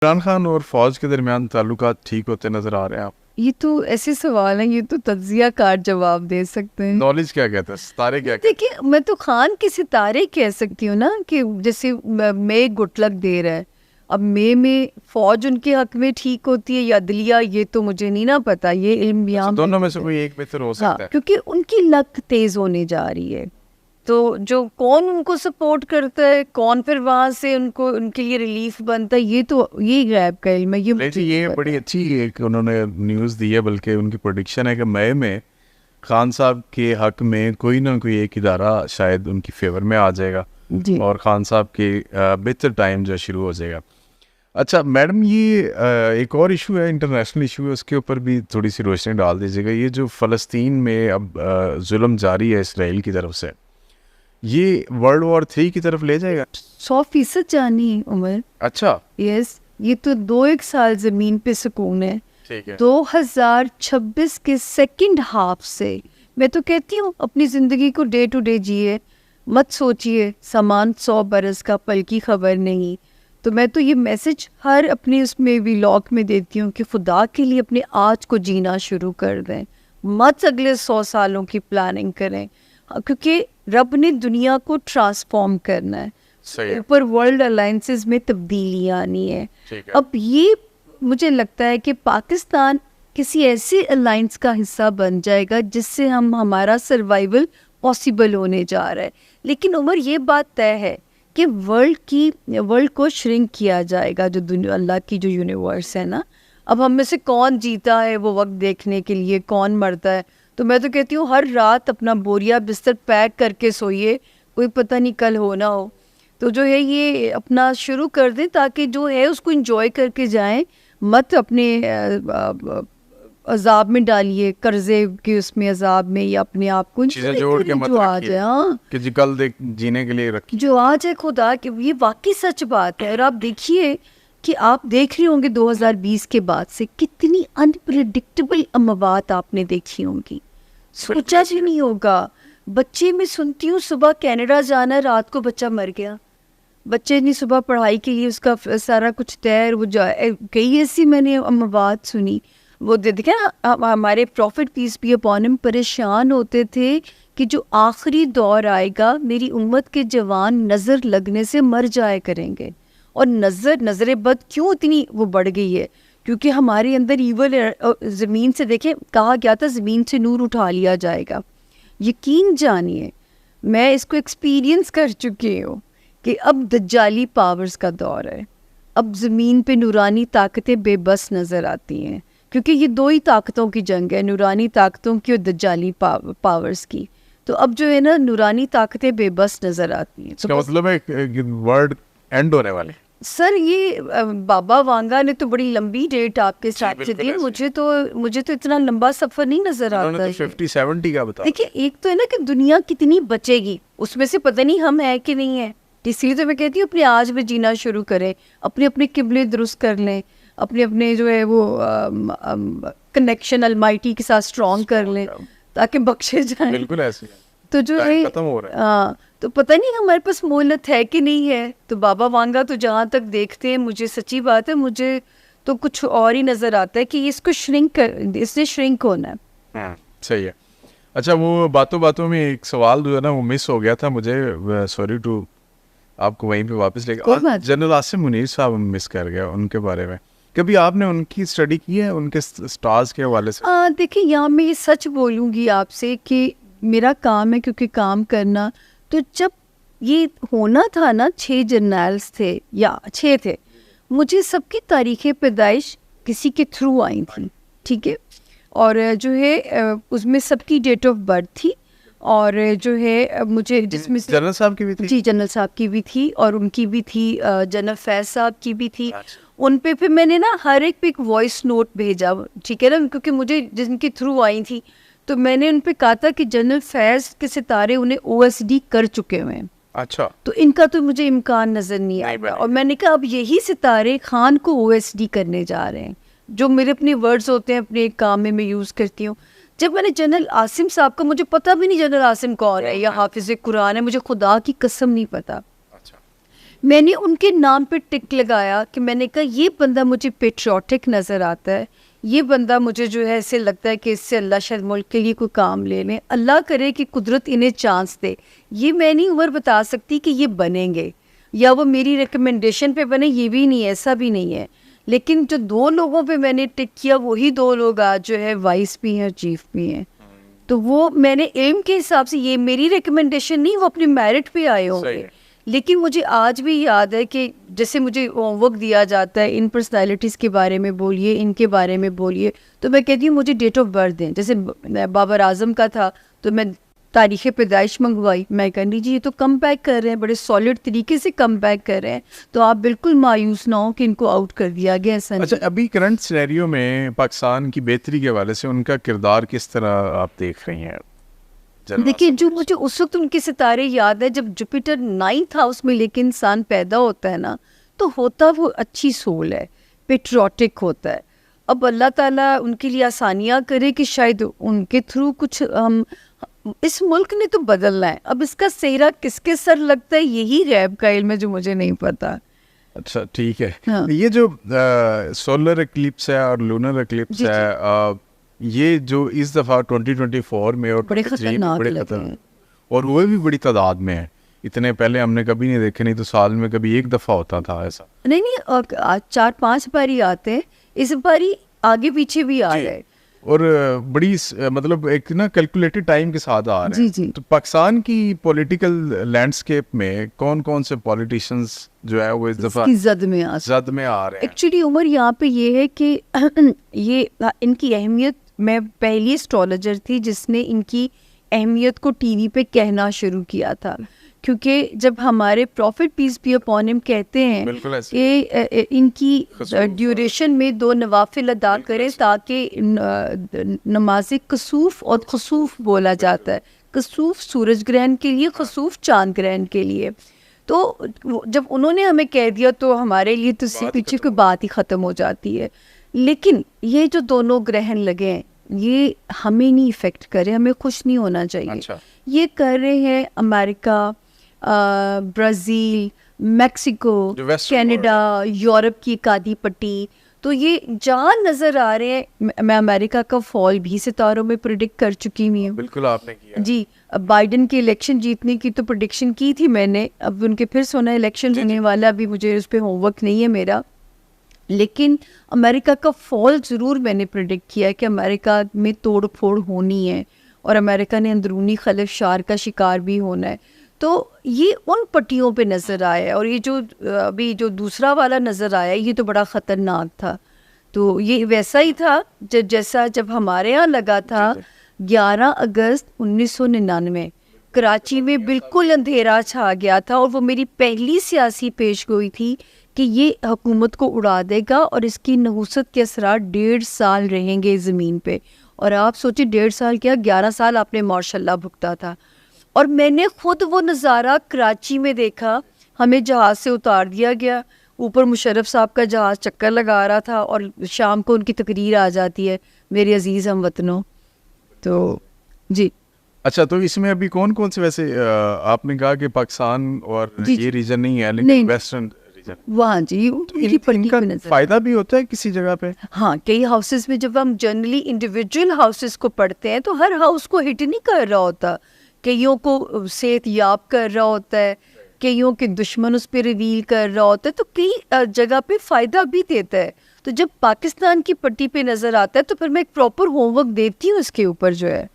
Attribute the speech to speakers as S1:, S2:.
S1: عمران خان اور فوج کے درمیان تعلقات ٹھیک ہوتے نظر آ رہے ہیں آپ؟
S2: یہ تو ایسے سوال ہیں، یہ تو تجزیہ کار جواب دے سکتے ہیں.
S1: نالج کیا کہتا ہے، ستارے کیا کہتے
S2: دیکھیے میں تو خان کے ستارے کہہ سکتی ہوں نا، کہ جیسے مے گٹ لک دے رہا ہے. اب مے میں فوج ان کے حق میں ٹھیک ہوتی ہے یا عدلیہ، یہ تو مجھے نہیں نا پتا، یہ علم
S1: ہیں؟
S2: بیان
S1: دونوں میں سے کوئی ایک بہتر ہو سکتا ہے.
S2: کیونکہ ان کی لک تیز ہونے جا رہی ہے، تو جو کون ان کو سپورٹ کرتا ہے، کون پھر وہاں سے ان کو ان کے لیے ریلیف بنتا ہے، یہ تو یہ غیب کا علم ہے.
S1: یہ بڑی اچھی ایک انہوں نے نیوز دی ہے، بلکہ ان کی پریڈکشن ہے کہ مئی میں خان صاحب کے حق میں کوئی نہ کوئی ایک ادارہ شاید ان کی فیور میں آ جائے گا
S2: جی.
S1: اور خان صاحب کے بہتر ٹائم جو شروع ہو جائے گا. اچھا میڈم، یہ ایک اور ایشو ہے، انٹرنیشنل ایشو ہے، اس کے اوپر بھی تھوڑی سی روشنی ڈال دیجیے گا. یہ جو فلسطین میں اب ظلم جاری ہے اسرائیل کی طرف سے، یہ ورلڈ وار 3 کی طرف لے جائے گا؟
S2: 100% جانی عمر.
S1: اچھا
S2: یس، یہ تو 2-1 سال زمین پہ سکون ہے.
S1: ٹھیک ہے.
S2: 2026 کے سیکنڈ ہاف سے میں تو کہتی ہوں اپنی زندگی کو ڈے ٹو ڈے جیے، مت سوچیے سامان 100 برس کا پل کی خبر نہیں. تو میں تو یہ میسج ہر اپنے اس میں ویلاگ میں دیتی ہوں کہ خدا کے لیے اپنے آج کو جینا شروع کر دیں، مت اگلے 100 سالوں کی پلاننگ کریں، کیونکہ رب نے دنیا کو ٹرانسفارم کرنا ہے. اوپر ورلڈ الائنسز میں تبدیلیاں آنی ہے. اب یہ مجھے لگتا ہے کہ پاکستان کسی ایسے الائنس کا حصہ بن جائے گا جس سے ہمارا سروائیول پاسبل ہونے جا رہا ہے. لیکن عمر یہ بات طے ہے کہ ورلڈ کو شرنک کیا جائے گا، جو اللہ کی جو یونیورس ہے نا. اب ہم میں سے کون جیتا ہے وہ وقت دیکھنے کے لیے، کون مرتا ہے. تو میں تو کہتی ہوں ہر رات اپنا بوریا بستر پیک کر کے سوئیے، کوئی پتہ نہیں کل ہو نہ ہو. تو جو ہے یہ اپنا شروع کر دیں تاکہ جو ہے اس کو انجوائے کر کے جائیں، مت اپنے عذاب میں ڈالیے، قرضے کے اس میں عذاب میں، یا اپنے آپ کو
S1: چیزیں جوڑ کے مت
S2: جو آ جائے. ہاں
S1: کہ جی کل جینے کے لیے رکھیے
S2: جو آ جائے خدا کہ یہ واقعی سچ بات ہے. اور آپ دیکھیے کہ آپ دیکھ رہے ہوں گے 2020 کے بعد سے کتنی انپریڈکٹیبل اموات آپ نے دیکھی ہوں گی، سوچا بھی نہیں ہوگا. بچے میں سنتی ہوں صبح کینیڈا جانا ہے، رات کو بچہ مر گیا. بچے نے صبح پڑھائی کے لیے اس کا سارا کچھ تیر وہ کئی ایسی میں نے اموات سنی. وہ دیکھیں نا ہمارے پروفٹ پیس بھی اپون ہم پریشان ہوتے تھے کہ جو آخری دور آئے گا میری امت کے جوان نظر لگنے سے مر جائے کریں گے. اور نظر بد کیوں اتنی وہ بڑھ گئی ہے؟ کیونکہ ہمارے اندر ایول زمین سے، دیکھیں کہا گیا تھا زمین سے نور اٹھا لیا جائے گا. یقین جانیے میں اس کو ایکسپیرینس کر چکی ہوں کہ اب دجالی پاورز کا دور ہے. اب زمین پہ نورانی طاقتیں بے بس نظر آتی ہیں، کیونکہ یہ 2 ہی طاقتوں کی جنگ ہے، نورانی طاقتوں کی اور دجالی پاورز کی. تو اب جو ہے نا نورانی طاقتیں بے بس نظر آتی ہیں.
S1: اس کا مطلب ہے ورلڈ اینڈ ہونے والے.
S2: سر یہ بابا وانگا نے تو بڑی لمبی ڈیٹ آپ کے ساتھ سے دی. مجھے تو اتنا لمبا سفر نہیں نظر آتا.
S1: 50-70 کا بتا.
S2: دیکھیے ایک تو ہے نا کہ دنیا کتنی بچے گی، اس میں سے پتہ نہیں ہم ہیں کہ نہیں ہیں. اس لیے تو میں کہتی ہوں اپنے آج میں جینا شروع کریں، اپنے قبلے درست کر لیں، اپنے جو ہے وہ کنیکشن المائٹی کے ساتھ اسٹرانگ کر لیں تاکہ بخشے جائیں.
S1: بالکل ایسے
S2: تو جو ہے
S1: ختم ہو رہا ہے.
S2: تو پتہ نہیں ہمارے پاس مہلت ہے کہ نہیں ہے. تو بابا وانگا تو جہاں تک دیکھتے ہیں، مجھے سچی بات ہے مجھے تو کچھ اور ہی نظر آتا ہے کہ اس کو اس نے شرنک ہونا ہے.
S1: صحیح ہے. اچھا وہ باتوں میں ایک سوال جو ہے نا وہ مس ہو گیا تھا مجھے، سوری ٹو آپ کو وہیں پہ واپس لے کے. جنرل عاصم منیر صاحب مس کر گیا، ان کے بارے میں کبھی آپ نے ان کی اسٹڈی کی ہے ان کے سٹارز کے حوالے سے؟
S2: دیکھیں یہاں میں یہ سچ بولوں گی آپ سے کہ میرا کام ہے کیونکہ کام کرنا. تو جب یہ ہونا تھا نا 6 جرنیلز تھے یا 6 تھے، مجھے سب کی تاریخ پیدائش کسی کے تھرو آئی تھیں، ٹھیک ہے. اور جو ہے اس میں سب کی ڈیٹ آف برتھ تھی، اور جو ہے مجھے جس میں
S1: جنرل صاحب کی بھی تھی.
S2: جی جنرل صاحب کی بھی تھی، اور ان کی بھی تھی، جنرل فیض صاحب کی بھی تھی. ان پہ پھر میں نے نا ہر ایک پہ ایک وائس نوٹ بھیجا، ٹھیک ہے نا، کیونکہ مجھے جن کے تھرو آئی تھی تو میں نے ان پہ کہا تھا کہ جنرل فیض کے ستارے انہیں OSD کر چکے ہوئے ہیں.
S1: اچھا.
S2: تو ان کا تو مجھے امکان نظر نہیں آیا، اور میں نے کہا اب یہی ستارے خان کو OSD کرنے جا رہے ہیں. جو میرے اپنے ورڈز ہوتے ہیں اپنے ایک کام میں یوز کرتی ہوں. جب میں نے جنرل عاصم صاحب کا، مجھے پتہ بھی نہیں جنرل عاصم کون ہے یا حافظ قرآن ہے، مجھے خدا کی قسم نہیں پتہ. میں نے ان کے نام پہ ٹک لگایا کہ میں نے کہا یہ بندہ مجھے پیٹریوٹک نظر آتا ہے, یہ بندہ مجھے جو ہے ایسے لگتا ہے کہ اس سے اللہ شاید ملک کے لیے کوئی کام لے لیں, اللہ کرے کہ قدرت انہیں چانس دے. یہ میں نہیں عمر بتا سکتی کہ یہ بنیں گے یا وہ میری ریکمنڈیشن پہ بنے, یہ بھی نہیں ہے, ایسا بھی نہیں ہے. لیکن جو 2 لوگوں پہ میں نے ٹک کیا وہی 2 لوگ آج جو ہے وائس بھی ہیں اور چیف بھی ہیں. تو وہ میں نے علم کے حساب سے, یہ میری ریکمنڈیشن نہیں, وہ اپنی میرٹ پہ آئے ہوں گے. لیکن مجھے آج بھی یاد ہے کہ جیسے مجھے ہوم ورک دیا جاتا ہے ان پرسنالٹیز کے بارے میں بولیے, ان کے بارے میں بولیے, تو میں کہتی ہوں مجھے ڈیٹ آف برتھ دیں. جیسے بابر اعظم کا تھا تو میں تاریخ پیدائش منگوائی, میں کہا جی یہ تو کم بیک کر رہے ہیں, بڑے سالڈ طریقے سے کم بیک کر رہے ہیں, تو آپ بالکل مایوس نہ ہوں کہ ان کو آؤٹ کر دیا گیا.
S1: اچھا, ابھی کرنٹ سینیریو میں پاکستان کی بہتری کے حوالے سے ان کا کردار کس طرح آپ دیکھ رہی ہیں؟
S2: دیکھیے, جو مجھے اس وقت ان کے ستارے یاد ہے جب جوپیٹر 9th ہاؤس میں لے کے انسان پیدا ہوتا ہے نا, تو ہوتا وہ اچھی سول ہے, پیٹریوٹک ہوتا ہے. اب اللہ تعالیٰ ان کے لیے آسانیاں کرے کہ شاید ان کے تھرو کچھ ہم, اس ملک نے تو بدلنا ہے. اب اس کا سہرا کس کے سر لگتا ہے یہی غیب کا علم ہے جو مجھے نہیں پتا.
S1: اچھا ٹھیک ہے. یہ جو سولر ایکلپس ہے اور لونر ایکلپس ہے, یہ جو اس دفعہ 2024 میں اور
S2: بڑے خطرناک
S1: اور وہ بھی بڑی تعداد میں ہے, اتنے پہلے ہم نے کبھی نہیں دیکھے, نہیں تو سال میں کبھی ایک دفعہ ہوتا تھا ایسا.
S2: نہیں, 4-5 باری آتے ہیں, اس باری آگے پیچھے بھی آ گئے,
S1: اور بڑی مطلب ایک نا کیلکولیٹڈ ٹائم کے ساتھ آ رہے ہیں. تو پاکستان کی پولیٹیکل لینڈسکیپ میں کون کون سے پولیٹیشنز جو ہے وہ اس دفعہ زد میں آ رہے ہیں؟
S2: ایکچولی عمر یہاں پہ یہ ہے کہ یہ ان کی اہمیت, میں پہلی اسٹرالوجر تھی جس نے ان کی اہمیت کو ٹی وی پہ کہنا شروع کیا تھا, کیونکہ جب ہمارے profit piece be upon him کہتے ہیں کہ ان کی ڈیوریشن میں 2 نوافل ادا کریں تاکہ نماز کسوف اور خسوف بولا جاتا ہے, کسوف سورج گرہن کے لیے, خسوف چاند گرہن کے لیے. تو جب انہوں نے ہمیں کہہ دیا تو ہمارے لیے تو اس سے پیچھے کوئی بات ہی ختم ہو جاتی ہے. لیکن یہ جو دونوں گرہن لگے ہیں یہ ہمیں نہیں افیکٹ کرے, ہمیں خوش نہیں ہونا چاہیے. یہ کر رہے ہیں امریکہ, برازیل, میکسیکو, کینیڈا, یورپ کی کادی پٹی. تو یہ جہاں نظر آ رہے ہیں, میں امریکہ کا فال بھی ستاروں میں پریڈکٹ کر چکی ہوئی ہوں.
S1: بالکل آپ نے کیا
S2: جی. بائیڈن کے الیکشن جیتنے کی تو پریڈکشن کی تھی میں نے, اب ان کے پھر سونا الیکشن ہونے والا, ابھی مجھے اس پہ ہوم ورک نہیں ہے میرا, لیکن امریکہ کا فال ضرور میں نے پریڈکٹ کیا کہ امریکہ میں توڑ پھوڑ ہونی ہے اور امریکہ نے اندرونی خلفشار کا شکار بھی ہونا ہے. تو یہ ان پٹیوں پہ نظر آیا ہے, اور یہ جو ابھی جو دوسرا والا نظر آیا یہ تو بڑا خطرناک تھا. تو یہ ویسا ہی تھا جیسا جب ہمارے ہاں لگا تھا 11 اگست 1999 کراچی میں بالکل اندھیرا چھا گیا تھا, اور وہ میری پہلی سیاسی پیش گوئی تھی کہ یہ حکومت کو اڑا دے گا اور اس کی نحوست کے اثرات 1.5 سال رہیں گے زمین پہ. اور آپ سوچیں 1.5 سال کیا, 11 سال آپ نے ماشاء اللہ بھگتا تھا. اور میں نے خود وہ نظارہ کراچی میں دیکھا, ہمیں جہاز سے اتار دیا گیا, اوپر مشرف صاحب کا جہاز چکر لگا رہا تھا اور شام کو ان کی تقریر آ جاتی ہے, میرے عزیز ہم وطنوں. تو جی
S1: اچھا, تو اس میں ابھی کون کون سے, ویسے آپ نے کہا کہ پاکستان اور یہ ریجن نہیں ہے لیکن ویسٹرن
S2: وہاں جی
S1: ان کا فائدہ بھی ہوتا ہے کسی جگہ پہ.
S2: ہاں, کئی ہاؤسز میں جب ہم جنرلی انڈیویجول ہاؤسز کو پڑھتے ہیں تو ہر ہاؤس کو ہٹ نہیں کر رہا ہوتا, کئیوں کو صحت یاب کر رہا ہوتا ہے, کئیوں کے دشمن اس پہ ریویل کر رہا ہوتا ہے, تو کئی جگہ پہ فائدہ بھی دیتا ہے. تو جب پاکستان کی پٹی پہ نظر آتا ہے تو پھر میں ایک پراپر ہوم ورک دیتی ہوں اس کے اوپر جو ہے.